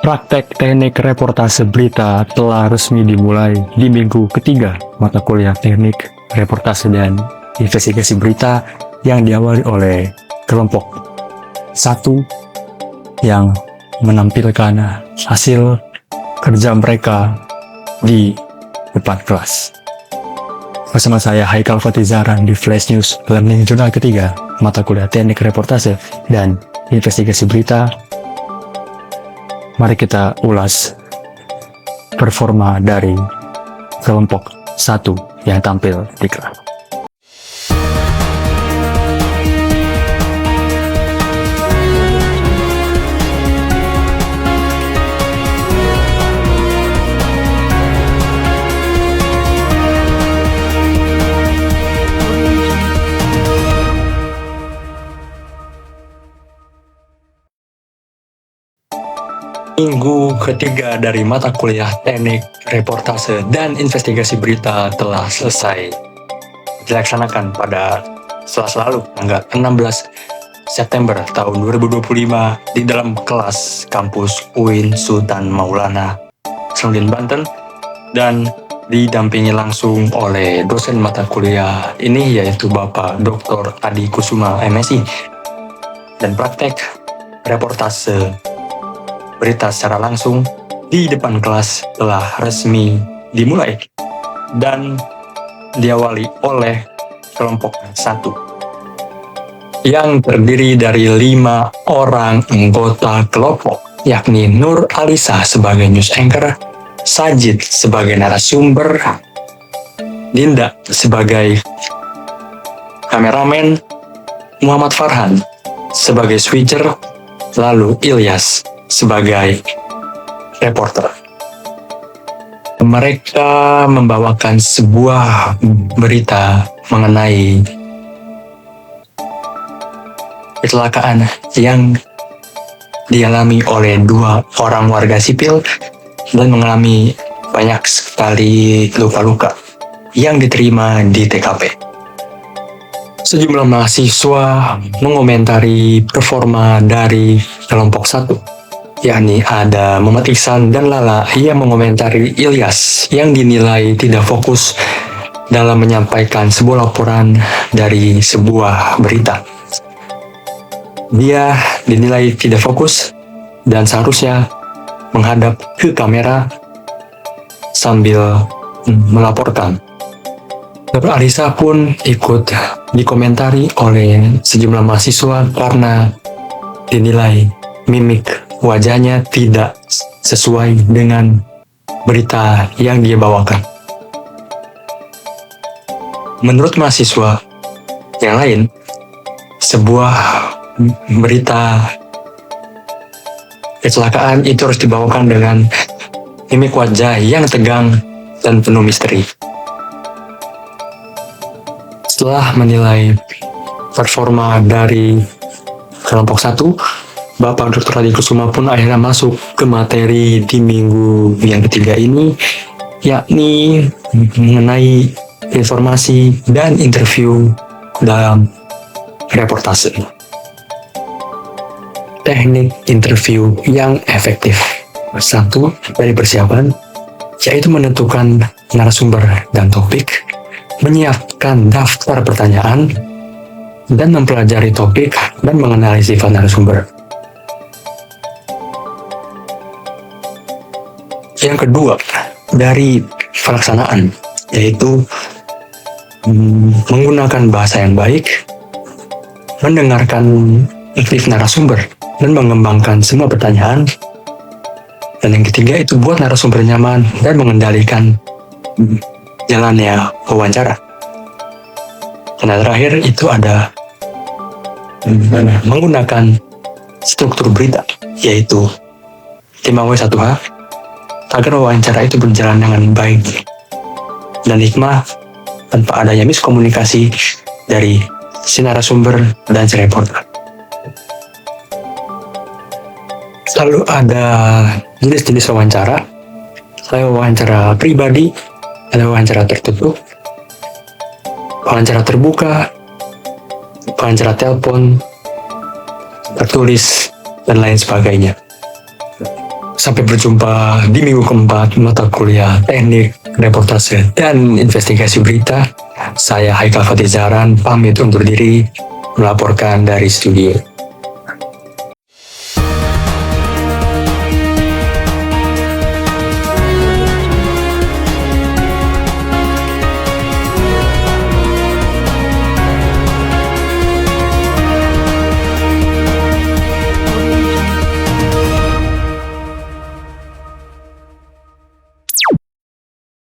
Praktek teknik reportase berita telah resmi dimulai di minggu ketiga mata kuliah teknik reportase dan investigasi berita yang diawali oleh kelompok 1 yang menampilkan hasil kerja mereka di depan kelas. Bersama saya Haikal Fatizaran di Flash News Learning Jurnal ketiga mata kuliah teknik reportase dan investigasi berita. Mari kita ulas performa dari kelompok 1 yang tampil di kelas. Minggu ketiga dari mata kuliah teknik reportase dan investigasi berita telah selesai dilaksanakan pada Selasa lalu, tanggal 16 September tahun 2025 di dalam kelas kampus UIN Sultan Maulana, Serunding, Banten, dan didampingi langsung oleh dosen mata kuliah ini yaitu Bapak Dr. Adi Kusuma MSI. Dan praktek reportase berita secara langsung di depan kelas telah resmi dimulai dan diawali oleh kelompok 1 yang terdiri dari 5 orang anggota kelompok, yakni Nur Alisa sebagai news anchor, Sajid sebagai narasumber, Dinda sebagai kameramen, Muhammad Farhan sebagai switcher, lalu Ilyas sebagai reporter. Mereka membawakan sebuah berita mengenai kecelakaan yang dialami oleh 2 orang warga sipil dan mengalami banyak sekali luka-luka yang diterima di TKP. Sejumlah mahasiswa mengomentari performa dari kelompok 1, yakni ada Muhammad Iksan dan Lala yang mengomentari Ilyas yang dinilai tidak fokus dalam menyampaikan sebuah laporan dari sebuah berita. Dia dinilai tidak fokus dan seharusnya menghadap ke kamera sambil melaporkan. Dr. Arisa pun ikut dikomentari oleh sejumlah mahasiswa karena dinilai mimik wajahnya tidak sesuai dengan berita yang dia bawakan. Menurut mahasiswa yang lain, sebuah berita kecelakaan itu harus dibawakan dengan mimik wajah yang tegang dan penuh misteri. Setelah menilai performa dari kelompok 1, Bapak Dr. Adi Kusuma pun akhirnya masuk ke materi di minggu yang ketiga ini, yakni mengenai informasi dan interview dalam reportase. Teknik interview yang efektif. 1 dari persiapan, yaitu menentukan narasumber dan topik, menyiapkan daftar pertanyaan, dan mempelajari topik dan mengenali sifat narasumber. Yang kedua, dari pelaksanaan, yaitu menggunakan bahasa yang baik, mendengarkan aktif narasumber, dan mengembangkan semua pertanyaan. Dan yang ketiga itu buat narasumber nyaman dan mengendalikan jalannya wawancara. Dan yang terakhir itu ada menggunakan struktur berita, yaitu 5W1H, agar wawancara itu berjalan dengan baik dan hikmah tanpa adanya miskomunikasi dari si narasumber dan si reporter. Lalu ada jenis-jenis wawancara, wawancara pribadi, ada wawancara tertutup, wawancara terbuka, wawancara telepon, tertulis, dan lain sebagainya. Sampai berjumpa di minggu keempat mata kuliah teknik, reportase, dan investigasi berita. Saya Haikal Fatih Zahran pamit undur diri melaporkan dari studio.